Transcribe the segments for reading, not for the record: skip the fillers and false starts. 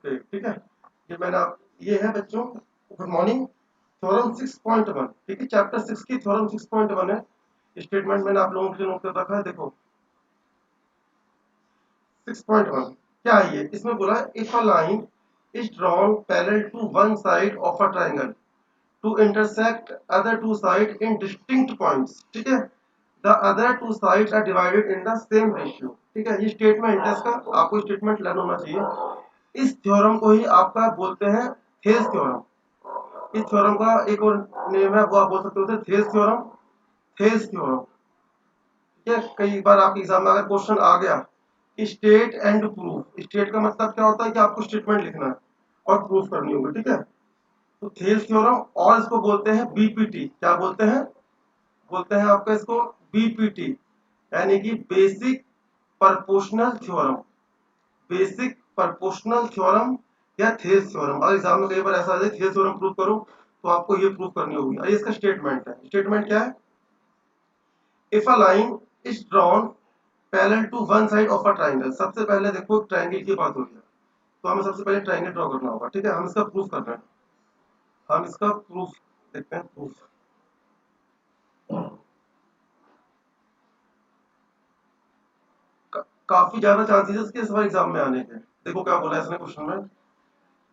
पे, ठीक है। ये मैंने आप ये है बच्चों, गुड मॉर्निंग, थ्योरम 6.1, ठीक है, चैप्टर 6 की थ्योरम 6.1 है। स्टेटमेंट मैंने आप लोगों के लिए नोट कर रखा है, देखो 6.1 क्या है ये, इसमें बोला if a line is drawn parallel to one side of a triangle to intersect other two side in distinct points, ठीक है, the other two sides are divided in the same ratio, ठीक है। ये स्टेटमेंट है इसका, आपको statement learn होना चाहिए। इस थ्योरम को ही आपका बोलते हैं थेल्स थ्योरम। इस थ्योरम का एक और नेम है, वो आप बोल सकते हो थेल्स थ्योरम, थेल्स थ्योरम, ठीक है। कई बार आपके एग्जाम में अगर क्वेश्चन आ गया स्टेट एंड प्रूफ, स्टेट का मतलब क्या होता है कि आपको स्टेटमेंट लिखना है और प्रूफ करनी होगी, ठीक है। तो थेल्स थ्योरम, और इसको बोलते हैं बीपीटी, क्या बोलते हैं, बोलते हैं आपका इसको बीपीटी, यानी कि basic proportional theorem, basic proportional theorem या थेल्स थ्योरम। अगर एग्जाम में कई बार ऐसा आ जाए थेल्स थ्योरम प्रूव करो, तो आपको ये प्रूव करनी होगी। और इसका स्टेटमेंट है, स्टेटमेंट क्या है, if a line is drawn parallel to one side of a triangle. सबसे पहले देखो ट्राइंगल की बात हो रही है, तो हमें सबसे पहले ट्राइंगल ड्रॉ करना होगा, ठीक है। हम इसका प्रूफ कर रहे हैं, हम इसका प्रूफ देखते हैं, प्रूफ काफी ज्यादा चांसेस है इसके इस बार एग्जाम में आने के। देखो क्या बोला है इसने क्वेश्चन में,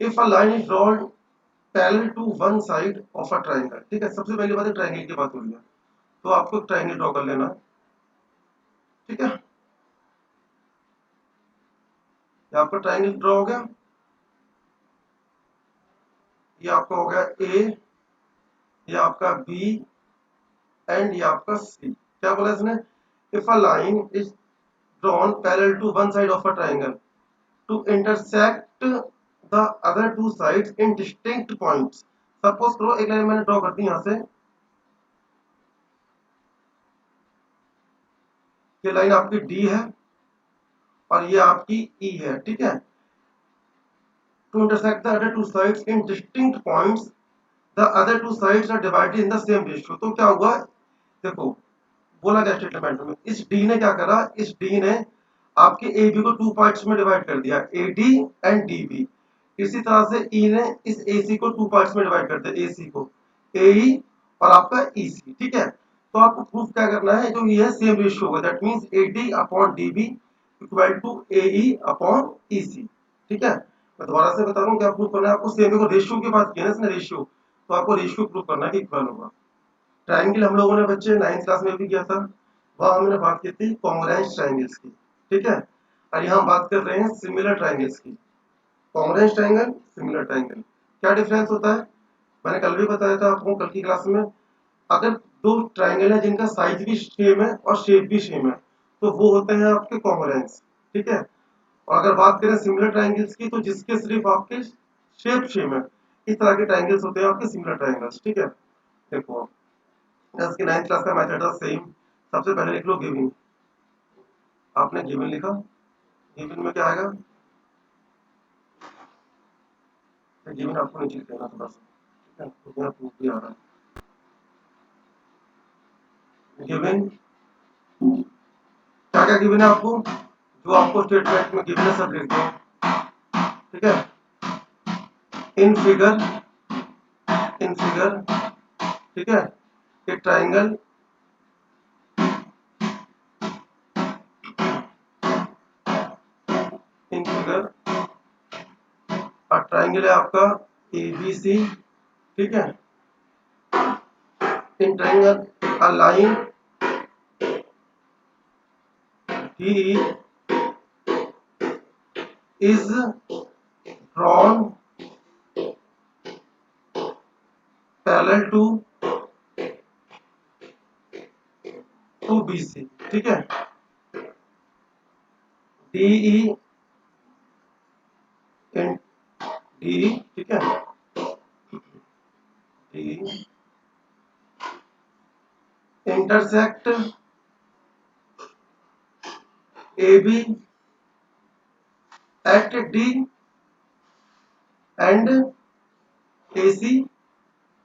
if a line is drawn parallel to one side of a triangle, ठीक है। सबसे पहली बात है ट्राइंगल की बात हो रही है, तो आपको ट्राइंगल ड्रॉ कर लेना, ठीक है। ये आपका ट्राइंगल ड्रॉ हो गया, ये आपका हो गया ए, ये आपका बी एंड ये आपका सी। क्या बोला इसने, if a line is drawn parallel to one side of a triangle to intersect the other two sides in distinct points. Suppose करो एक लाइन मैंने ड्रॉ कर दी यहां से, ये लाइन आपकी डी है और ये आपकी ई है, ठीक है। To intersect the other two sides in distinct points, the other two sides are divided in the same ratio. तो क्या हुआ, देखो बोला गया स्टेटमेंट में, इस डी ने क्या करा, इस डी ने आपके ए बी को टू पार्ट्स में डिवाइड कर दिया, A D and D B. इसी तरह से ई ने इस ए सी को टू पार्ट्स में डिवाइड कर दिया, ए सी को ए ई और आपका ई सी, ठीक है। तो आपको प्रूफ क्या करना है, जो ये सेम रेशियो होगा, that means A D upon D B equal to A E upon E C, ठीक है। मैं दोबारा से बता रहा हूँ क्या प्रूफ करना है आपको, सेम देखो रेशियो की बात की है ना इसने, रेशियो, तो आपको रेशियो प्रूफ करना है कि इक्वल होगा। ट्राइंगल हम लोगों ने बच्चे 9th क्लास में भी किया था, वहां हमने बात की थी कॉन्ग्रुएंस ट्राइंगल्स की, ठीक है। और यहाँ बात कर रहे हैं सिमिलर ट्राइंगल्स की। कॉन्ग्रुएंस ट्राइंगल, सिमिलर ट्राइंगल, क्या डिफरेंस होता है, मैंने कल भी बताया था आपको, कल की क्लास में। अगर दो ट्राइंगल है जिनका साइज भी सेम है और शेप भी सेम है, तो वो होते हैं आपके कॉन्ग्रुएंस, ठीक है। और अगर बात करें सिमिलर ट्राइंगल्स की, तो जिसके सिर्फ आपके शेप सेम है, इस तरह के ट्राइंगल्स होते हैं आपके सिमिलर ट्राइंगल्स, ठीक है। देखो जैसे कि 9th क्लास का मेथड था सेम, सबसे पहले लिख लो गिवन, आपने गिवन लिखा, गिवन में क्या आएगा, गिवन आपको नीचे लिख देना थोड़ा सा, ठीक है, तो यहाँ प्रूफ भी आ रहा है। गिवन क्या क्या गिवन है आपको, जो आपको स्टेटमेंट में गिवन है सब लिख दो, ठीक है। इन फिगर, इन फिगर, ठीक है, एक ट्राइंगल इन फिगर, और ट्राइंगल है आपका ए बी सी, ठीक है। In triangle a line D is drawn parallel to B C, ठीक है। डी ई इन डी, ठीक है, D intersect A B at D and A C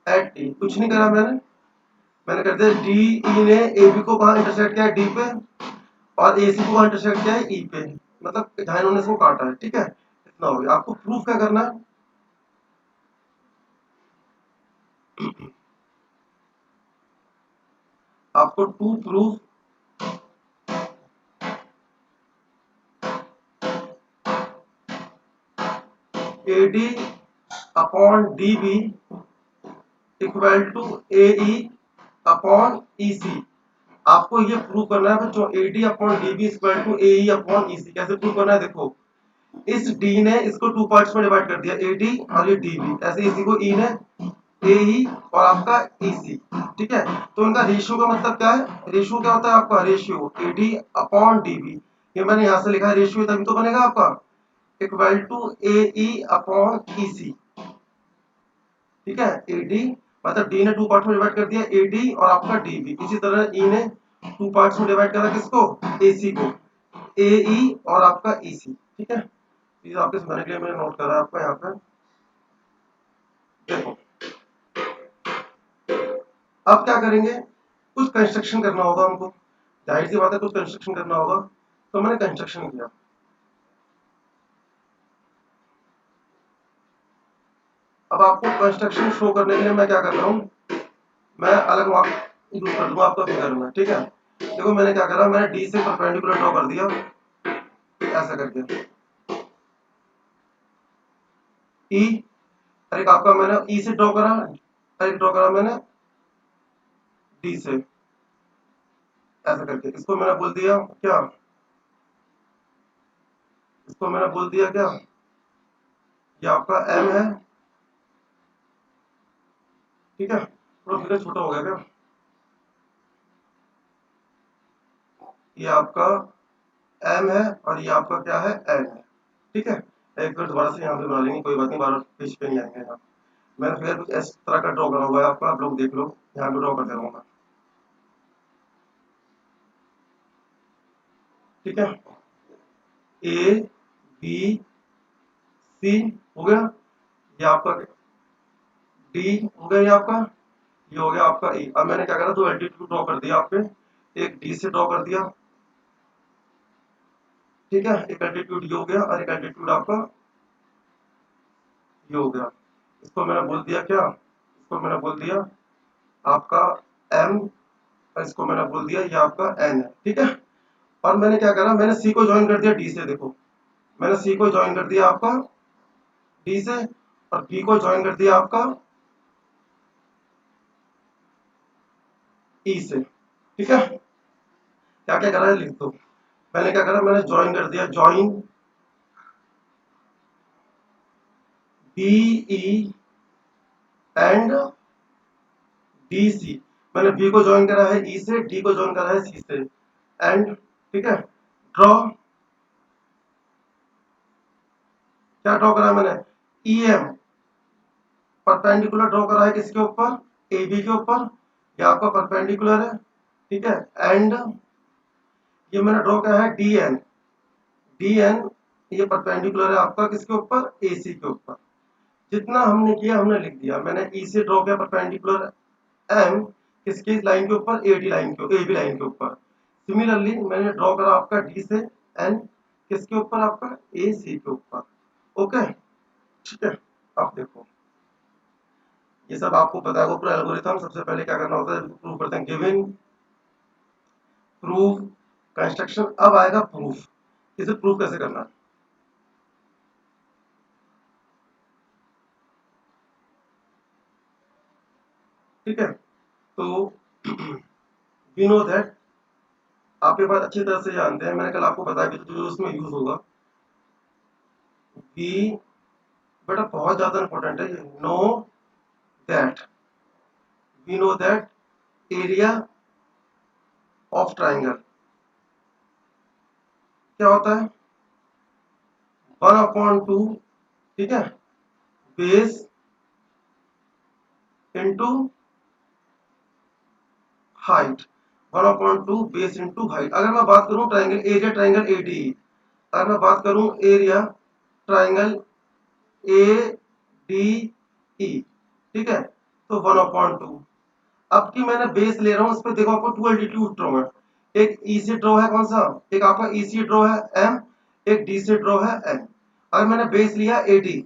at D. कुछ नहीं करा मैंने कर दिया डी ई ने ए बी को कहा इंटरसेक्ट किया है डी पे, और ए सी को कहा इंटरसेक्ट किया है ई पे, मतलब जहां इन्होंने इसको काटा है, ठीक है। ना। आपको प्रूफ क्या करना है, आपको to proof AD upon DB equal to AE upon EC। आपको ये प्रूव करना है बच्चों, AD upon DB equal to AE upon EC। कैसे प्रूव करना है, देखो इस D ने इसको टू पार्ट्स में डिवाइड कर दिया, AD और ये DB, ऐसे इसी को E ने AE और आपका EC, ठीक है। तो इनका रेशियो का मतलब क्या है, रेशियो क्या होता है आपका, रेशियो AD अपॉन DB, ये मैंने यहां से लिखा है रेशियो, तभी तो बनेगा आपका equal to AE upon EC, ठीक है। AD मतलब D ने टू पार्ट में डिवाइड कर दिया AD और आपका DB, इसी तरह E ने टू पार्ट्स में डिवाइड करा किसको, AC को, AE और आपका EC, ठीक है। ये आपके समझने के लिए मैंने नोट करा आपका यहाँ पे। देखो अब क्या करेंगे, कुछ कंस्ट्रक्शन करना होगा हमको, जाहिर सी बात है कुछ कंस्ट्रक्शन करना होगा, तो मैंने कंस्ट्रक्शन किया। अब आपको कंस्ट्रक्शन शो करने के लिए मैं क्या कर रहा हूँ, मैं अलग मार्क यूज कर दूंगा आपका फिगर में, ठीक है। देखो मैंने क्या करा, मैंने डी से परपेंडिकुलर ड्रॉ कर दिया ऐसा करके, ई, और एक आपका मैंने ई से ड्रॉ करा, और एक ड्रॉ करा मैंने डी से, ऐसा करके। इसको मैंने बोल दिया क्या, इसको मैंने बोल दिया क्या, ये आपका एम है, ठीक है। थोड़ा फिगर छोटा हो गया क्या, ये आपका एम है और ये आपका क्या है, एन है, ठीक है। एक फिर दोबारा से यहाँ पे बना लेंगे, कोई बात नहीं, बार पेज पे नहीं आएंगे यहाँ। मैंने फिर कुछ इस तरह का ड्रॉ करा हुआ है आपका, आप लोग देख लो, यहाँ पे ड्रॉ कर दे रहा हूँ मैं, ठीक है। ए बी सी हो गया, ये आपका डी हो गया, ये आपका, ये हो गया आपका ई। अब मैंने क्या करा, दो एल्टीट्यूड ड्रॉ कर दिया आपके, एक डी से ड्रॉ कर दिया, ठीक है, एक एल्टीट्यूड ये हो गया और एक एल्टीट्यूड आपका ये हो गया। इसको मैंने बोल दिया क्या, इसको मैंने बोल दिया आपका एम, और इसको मैंने बोल दिया ये आपका एन है, ठीक है। और मैंने क्या करा, मैंने सी को ज्वाइन कर दिया डी से, देखो मैंने सी को ज्वाइन कर दिया आपका डी से, और बी को ज्वाइन कर दिया आपका ई से, ठीक है। क्या क्या करा है लिख दो। मैंने क्या करा, मैंने ज्वाइन कर दिया, join B E and D C. मैंने बी को ज्वाइन करा है ई से, डी को ज्वाइन करा है सी से, एंड, ठीक है। ड्रॉ, क्या ड्रॉ करा है मैंने, ई एम परपेंडिकुलर ड्रॉ करा है किसके ऊपर, ए बी के ऊपर, ये आपका परपेंडिकुलर है, ठीक है। एंड ये मैंने ड्रॉ किया है डी एन, डी एन ये परपेंडिकुलर है आपका किसके ऊपर, ए सी के ऊपर। जितना हमने किया हमने लिख दिया। मैंने ई से ड्रॉ किया परपेंडिकुलर एम किसकी लाइन के ऊपर, ए डी लाइन के, ए बी लाइन के ऊपर। सिमिलरली मैंने ड्रॉ करा आपका डी से एन किसके ऊपर, आपका ए सी के ऊपर, ओके, ठीक है। अब देखो ये सब आपको पता है, पूरा एल्गोरिथम। सबसे पहले क्या करना होता है, प्रूव करते हैं, गिवन, प्रूव, कंस्ट्रक्शन। अब आएगा प्रूफ, इसे प्रूव कैसे करना है, ठीक है। तो वी नो दैट, आपके पास अच्छी तरह से जानते हैं, मैंने कल आपको बताया कि जो उसमें यूज होगा, वी, बेटा बहुत ज्यादा इंपॉर्टेंट है ये, know that, we know that area of triangle क्या होता है, 1/2, ठीक है, base into height, 1/2 base into height. अगर मैं बात करूं ट्राइंगल एरिया, ट्राइंगल एडी, अगर मैं बात करूं एरिया ट्राइंगल ए डी ई, ठीक है, तो 1/2। अब की मैंने बेस ले रहा हूं, उस पर देखो आपको टू एल्टीट्यूड ड्रॉ है, एक ई से ड्रॉ है कौन सा, एक आपका ई से ड्रॉ है एम, एक डी से ड्रॉ है एन। अगर मैंने बेस लिया AD,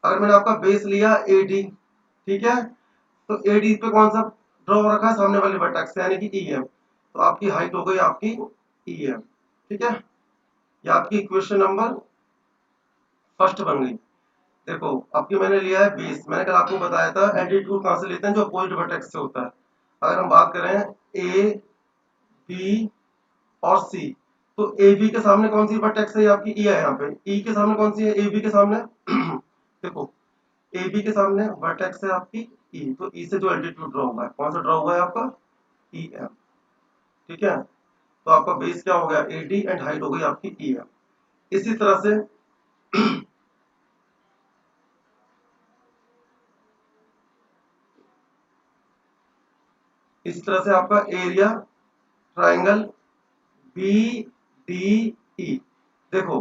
अगर मैंने आपका बेस लिया AD, ठीक है, तो AD पे कौन सा ड्रॉ रखा है, सामने वाले वर्टेक्स यानी कि EM, तो आपकी हाइट हो गई आपकी EM, ठीक है। ये आपकी इक्वेशन नंबर फर्स्ट बन गई। देखो आपकी मैंने लिया है बेस, मैंने कल आपको बताया था एल्टीट्यूड कहां से लेते हैं, जो अपोजिट वर्टेक्स से होता है। अगर हम बात करें A, B और C, तो AB के सामने कौन सी वर्टेक्स है, आपकी E है, यहाँ पे E के सामने कौन सी है, AB के सामने देखो AB के सामने वर्टेक्स है आपकी E, तो E से जो एल्टीट्यूड ड्रॉ हुआ है, कौन सा ड्रॉ हुआ है आपका EM, ठीक है। तो आपका बेस क्या हो गया AD एंड हाइट हो गई आपकी EM। इसी तरह से इस तरह से आपका एरिया ट्राइंगल BDE, देखो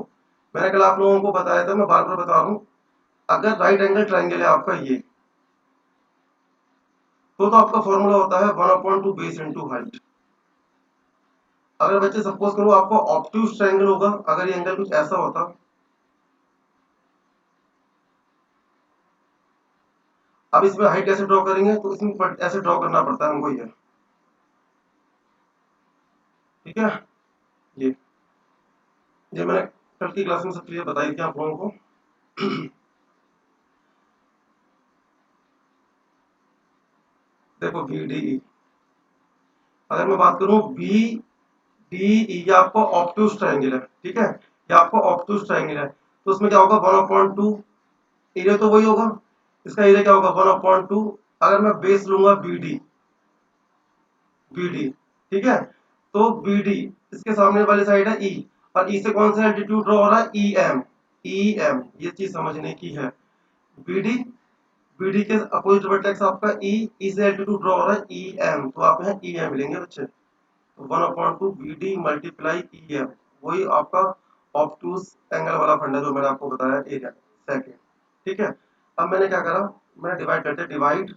मैंने कल आप लोगों को बताया था, मैं बार बार बता रहा हूं, अगर राइट एंगल ट्राइंगल है आपका ये, तो आपका फॉर्मूला होता है 1/2 बेस इंटू हाइट। अगर बच्चे सपोज करो आपको ऑब्ट्यूज ट्राइंगल होगा, अगर ये एंगल कुछ ऐसा होता, अब इसमें हाइट कैसे ड्रॉ करेंगे, तो इसमें ऐसे ड्रॉ करना पड़ता है हमको ये, ठीक है। ये ये मैंने कल की क्लास में सब चीजें बताई थी आप लोगों को। देखो BDE, अगर मैं बात करूं BDE, ये आपको ऑब्ट्यूज ट्राइंगल है, ठीक है, ये आपको ऑब्ट्यूज ट्राइंगल है, तो उसमें क्या होगा 1/2, एरिया तो वही होगा, इसका एरिया क्या होगा 1/2। अगर मैं बेस लूंगा BD, ठीक है, तो BD इसके सामने वाली साइड है E, और E से कौन सा एल्टीट्यूड ड्रॉ हो रहा है EM, ये चीज समझने की है। BD BD के अपोजिट वर्टेक्स आपका E से एल्टीट्यूड ड्रॉ हो रहा है EM, तो आप यहाँ EM लेंगे बच्चे, 1/2 BD मल्टीप्लाई EM, वही आपका ऑब्टूज एंगल वाला फंडा जो मैंने आपको बताया एरिया सेकंड, ठीक है। अब मैंने क्या करा, मैंने डिवाइड करते, divide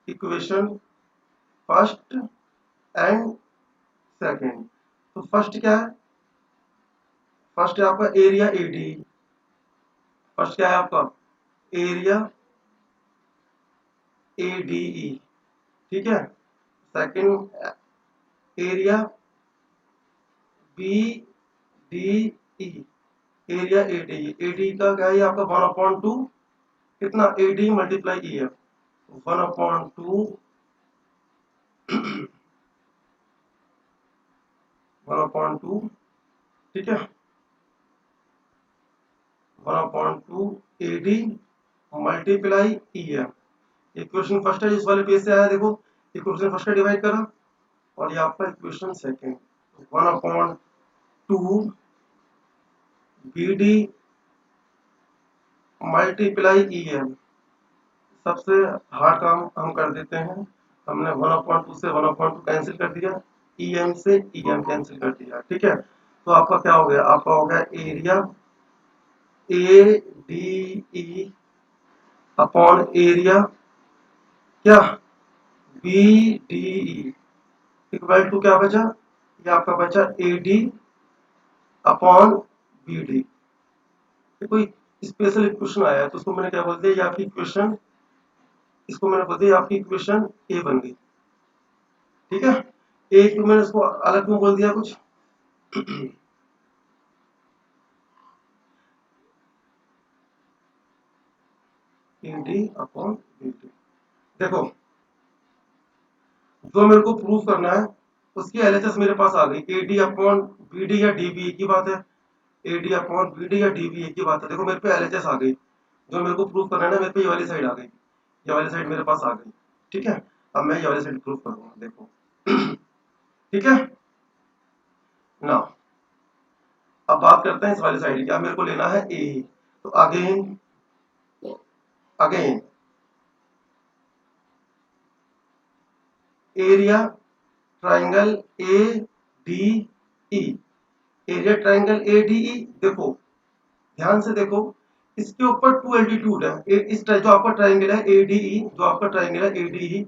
equation first and second. तो फर्स्ट क्या है, फर्स्ट है आपका एरिया AD, फर्स्ट क्या है आपका एरिया ADE, ठीक है। Second area BDE, area AD का क्या है आपका 1/2, कितना AD मल्टीप्लाई EF, 1/2 1/2, ठीक है, 1/2 AD multiply EF। Equation first है, इस वाले पेज से आया, देखो इक्वेशन फर्स्ट का डिवाइड करा, और ये आपका equation second, 1/2 BD multiply EM। सबसे हार्ड काम हम कर देते हैं, हमने 1/2 से 1/2 कैंसिल कर दिया, EM से EM कैंसिल कर दिया, ठीक है। तो आपका क्या हो गया, आपका हो गया एरिया ADE अपॉन एरिया क्या BDE इक्वल टू क्या बचा, ये आपका बचा AD अपॉन BD। कोई स्पेशल इक्वेशन आया है तो उसको मैंने क्या बोल दिया, ये आपकी इक्वेशन, इसको मैंने बोल दिया आपकी इक्वेशन A बन गई, ठीक है। ए क्यों मैंने उसको अलग क्यों बोल दिया कुछ, AD अपॉन BD। देखो जो मेरे को प्रूव करना है उसकी LHS मेरे पास आ गई, AD अपॉन BD या DB एक ही बात है, AD अपॉन BD या DB एक ही बात है। देखो मेरे पे LHS आ गई, जो मेरे को प्रूव करना है ना, मेरे पे ये वाली साइड आ गई, ये वाली साइड मेरे पास आ गई, ठीक है। अब मैं ये वाली साइड प्रूव करूंगा, देखो ठीक है ना। अब बात करते हैं इस वाली साइड की, अब मेरे को लेना है ए, तो again again area triangle ADE, area triangle ADE, देखो ध्यान से देखो, इसके ऊपर टू एल्टीट्यूड है, इस जो आपका ट्राइंगल है ADE, जो आपका ट्राइंगल है ADE,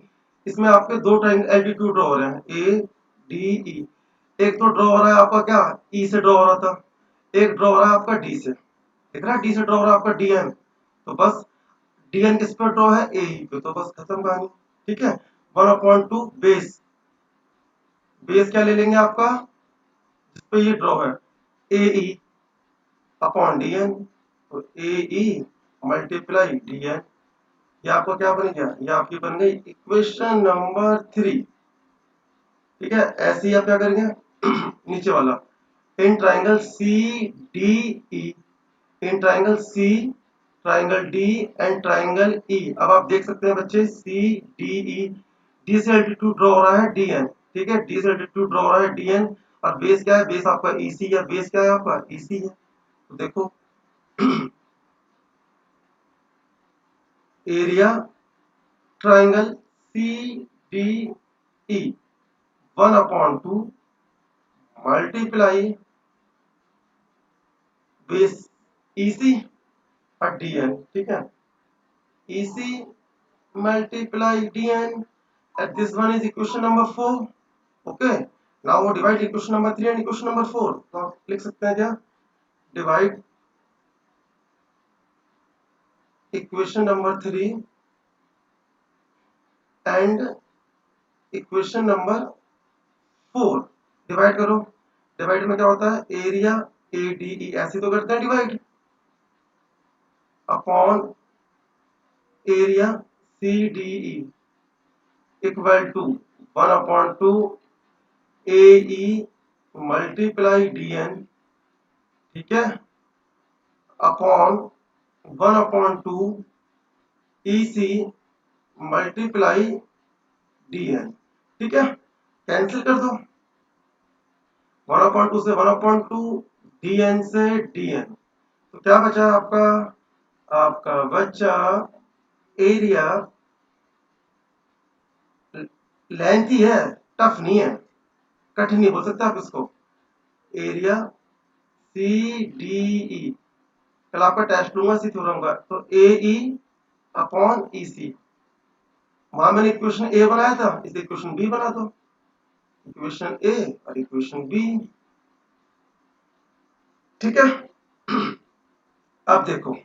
इसमें आपके दो ट्राइंगल एल्टीट्यूड हो रहे हैं ADE, एक तो ड्रॉ हो रहा है आपका क्या, ई से ड्रॉ हो रहा था, एक ड्रॉ हो रहा है आपका डी से, दिख रहा है, डी से ड्रॉ हो रहा है आपका डीएन। तो बस डीएन किस पर ड्रॉ है, ए पे, तो बस खत्म कहानी। ठीक है, 1/2 बेस, बेस क्या ले लेंगे आपका जिस पे ये ड्रॉ है, ए ई अपॉन डीएन। तो ए ई मल्टीप्लाई डीएन, ये आपका क्या बन गया, ये आपकी बन गई इक्वेशन नंबर 3। ठीक है, ऐसे ही आप क्या करेंगे नीचे वाला, in triangle C D E, in triangle C, triangle D and triangle E. अब आप देख सकते हैं बच्चे, सी डी ई, डी से एल्टीट्यूड ड्रॉ हो रहा है डीएन। ठीक है, डी से एल्टीट्यूड ड्रॉ हो रहा है डीएन, और बेस क्या है, बेस आपका ईसी है, बेस क्या है आपका ईसी है। तो देखो area triangle C D E 1/2 multiply base EC और डीएन। ठीक है, EC multiply dn, and this one is equation number 4. Okay, now वो divide equation number 3 and equation number 4, तो आप लिख सकते हैं क्या, divide equation number 3 and equation number 4, divide करो। डिवाइड में क्या होता है, एरिया ए डी ई, ऐसे तो करते हैं divide, upon area C D E equal to 1/2 A E multiply D N. ठीक है, upon 1/2 E C multiply D N. ठीक है, कैंसिल कर दो, 1/2 से 1/2, डी एन से डी एन, तो क्या बचा आपका, आपका बचा एरिया, लेंथ ही है, टफ नहीं है, कठिन नहीं बोल सकते आप इसको, एरिया सी डी ई, कल आपका टेस्ट लूंगा सी थ्योरम का, तो ए ई अपॉन ई सी, वहां मैंने इक्वेशन ए बनाया था, इसे इक्वेशन बी बना दो, इक्वेशन ए और इक्वेशन बी। ठीक है, अब देखो,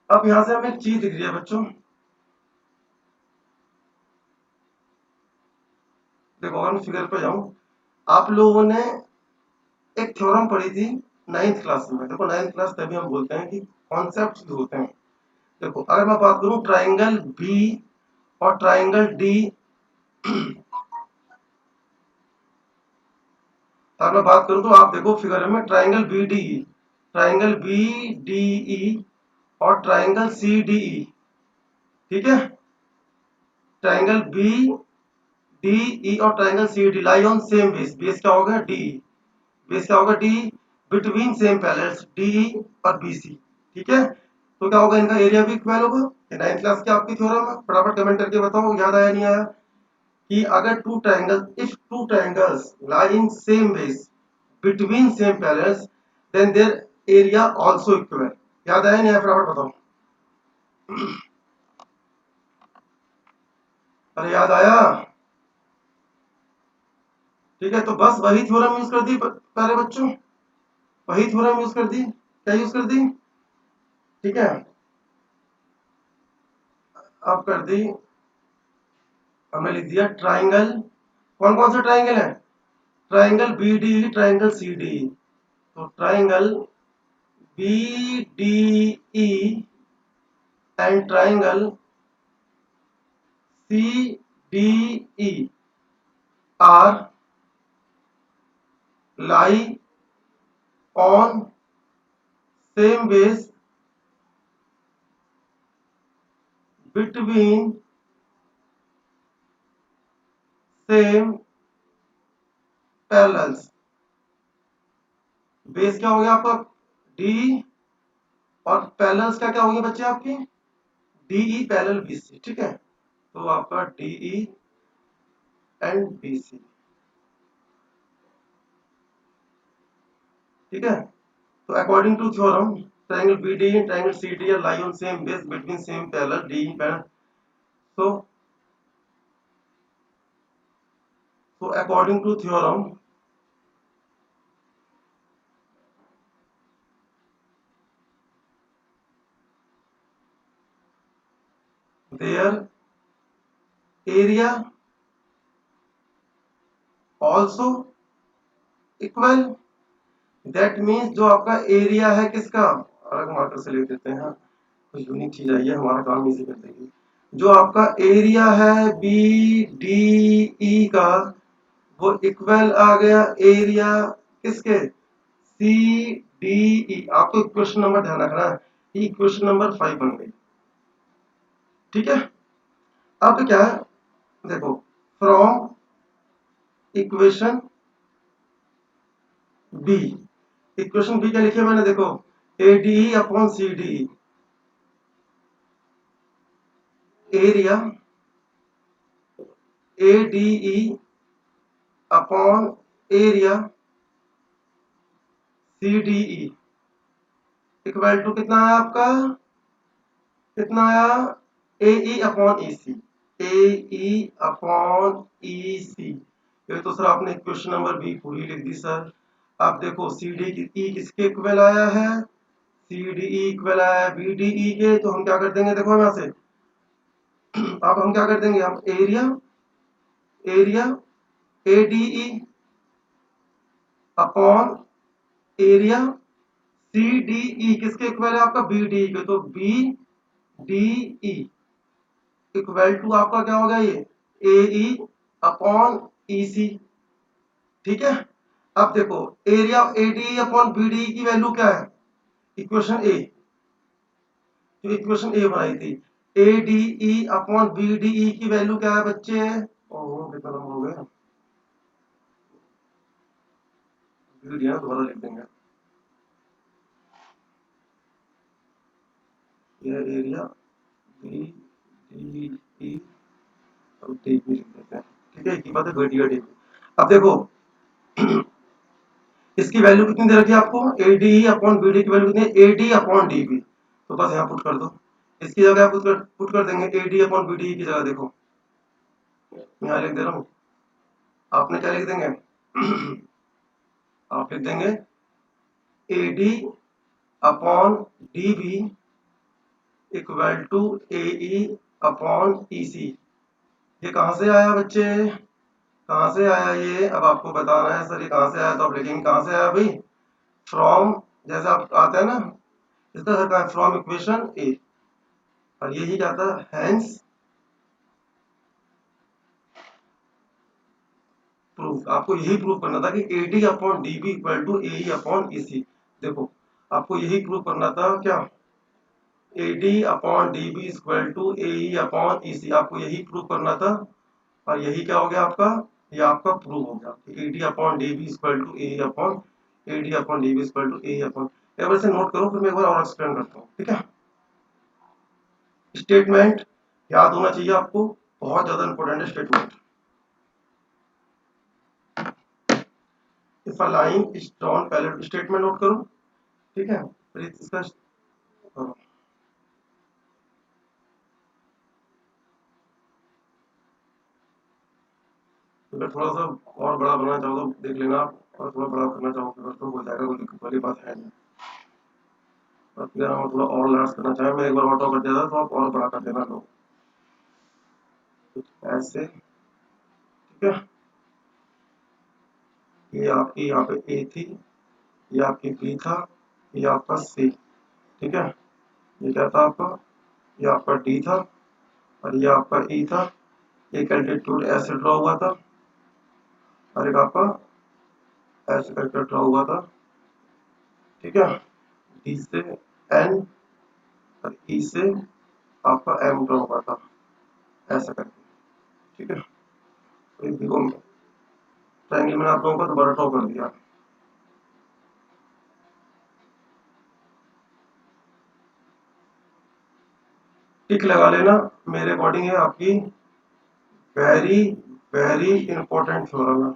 अब यहां से हमें एक चीज दिख रही है बच्चों, देखो अगर मैं फिगर पे जाऊं, आप लोगों ने एक थ्योरम पढ़ी थी 9th क्लास में। देखो 9th क्लास तभी हम बोलते हैं कि कॉन्सेप्ट होते हैं। देखो अगर मैं बात करूं ट्राइंगल बी और ट्राइंगल डी, अगर मैं बात करूं तो आप देखो फिगर में triangle B D E, triangle B D E और ट्राइंगल सी डी ई। ठीक है, ट्राइंगल बी डी ई और triangle C D lie on same base, base क्या होगा डी, बेस क्या होगा D, between same parallels D और बी सी। ठीक है, तो क्या होगा, इनका एरिया भी इक्वल होगा। ये 9th क्लास की आपकी थ्योरम है, फटाफट कमेंट करके बताओ याद आया नहीं आया, कि अगर two triangle, if two triangles lie in same base between same parallels then their area also equal. याद आया नहीं आया, फटाफट बताओ। अरे याद आया, ठीक है, तो बस वही थ्योरम यूज कर दी प्यारे बच्चों, वही थ्योरम यूज कर दी, क्या यूज कर दी, ठीक है, अब कर दी, हमने लिख दिया ट्राइंगल, कौन कौन से ट्राइंगल है, triangle B D, triangle C D, तो triangle B D E and triangle C D E are lie on same base between same parallels. Base क्या हो गया आपका डी, और पैरेलल्स क्या क्या हो गए बच्चे आपकी, डीई पैरेलल बीसी। ठीक है, तो आपका डीई एंड बीसी। ठीक है, तो according to theorem triangle BD and triangle CD are lie on same base between same parallel DE parallel, so So according to theorem, their area also equal, that means जो आपका area है किसका, अलग marker से लिख देते हैं, कुछ यूनिक चीज आई है, हमारा काम इजी कर देगी। जो आपका एरिया है बी डी ई का, वो इक्वल आ गया एरिया किसके, सी डी ई। आपको क्वेश्चन नंबर ध्यान रखना है, ये क्वेश्चन नंबर 5 बन गई, ठीक है। अब क्या है, देखो, from equation B, equation B क्या लिखी है मैंने, देखो, A D E upon C D, area A D E upon area C D E equal to कितना है आपका, कितना आया, ए ई अपॉन ई सी, ए ई अपॉन ई सी। ये तो सर आपने क्वेश्चन नंबर बी पूरी लिख दी सर। आप देखो सी डी की ई किसके इक्वल आया है, सी डी ई इक्वल आया है बी डी ई के, तो हम क्या कर देंगे, देखो यहां से अब हम क्या कर देंगे, हम area, area A D E upon area C D E किसके इक्वल है आपका, बी डी के, तो B D E equal to आपका क्या होगा, ये ए ई अपॉन ई सी, ठीक है। अब देखो area A D upon B D की वैल्यू क्या है, इक्वेशन ए, जो इक्वेशन ए बनाई थी, A D E upon B D E की वैल्यू क्या है बच्चे, ओहो कितना नंबर हो गया, बी डी दोबारा लिख देंगे, ये एरिया बी डी ई और डी भी लिख देते हैं, ठीक है, एक ही बात है, बी डी और डी। अब देखो इसकी वैल्यू कितनी दे रखी है आपको, A D upon B D की वैल्यू कितनी है, A D upon D B, तो बस यहाँ पुट कर दो, इसकी जगह पुट कर देंगे A D upon B D की जगह, देखो यहाँ लिख दे रहा हूँ, आपने क्या लिख देंगे आप लिख देंगे A D upon D B equal to A E upon E C. ये कहाँ से आया बच्चे, कहाँ से आया ये, अब आपको बताना है सर ये कहाँ से आया, तो आप लिखेंगे कहाँ से आया भाई, फ्रॉम, जैसे आप आता है ना, इसका सर कहा फ्रॉम इक्वेशन ए, और यही क्या था, हैंस प्रूफ। आपको यही प्रूफ करना था कि A D upon D B equal to A E upon E C. देखो आपको यही प्रूफ करना था क्या, A D upon D B equal to A E upon E C, आपको यही प्रूफ करना था, और यही क्या हो गया आपका, ये आपका प्रूफ हो गया, A D upon D B equal to A upon, A D upon D B equal to A upon. एक बार से नोट करो, फिर मैं एक बार और एक्सप्लेन करता हूँ, ठीक है। स्टेटमेंट याद होना चाहिए आपको, बहुत ज्यादा इंपॉर्टेंट है statement. If a line is drawn, पहले स्टेटमेंट नोट करो, ठीक है, फिर इसका करो। अगर थोड़ा सा और बड़ा बनाना चाहो तो देख लेना आप, और थोड़ा बड़ा करना चाहो तो हो जाएगा, कोई दिक्कत वाली बात है नहीं। और अगर हम थोड़ा और लार्ज करना चाहें, मैं एक बार ऑटो कर दिया था, तो आप और बड़ा कर देना लोग, ऐसे, ठीक है। ये आपकी यहाँ पे ए थी, ये आपकी बी था, ये आपका सी, ठीक है, ये क्या था आपका, ये आपका डी था, और ये आपका ई था। एक एल्टीट्यूड ऐसे ड्रॉ हुआ था, और एक आपका ऐसे करके ड्रॉ हुआ था, ठीक है, डी से एन और ई से आपका एम ड्रॉ हुआ था, ऐसा करके, ठीक है। तो देखो ट्रायंगल मैंने आप लोगों को दोबारा ड्रॉ कर दिया। टिक लगा लेना, मेरे अकॉर्डिंग है आपकी वेरी वेरी इंपॉर्टेंट थ्योरम है,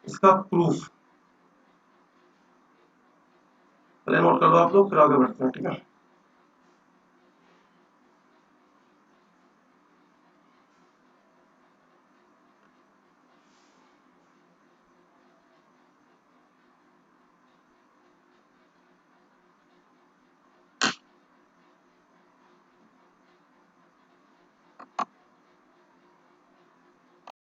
इसका प्रूफ पहले नोट कर लो आप लोग, फिर आगे बढ़ते हैं, ठीक है।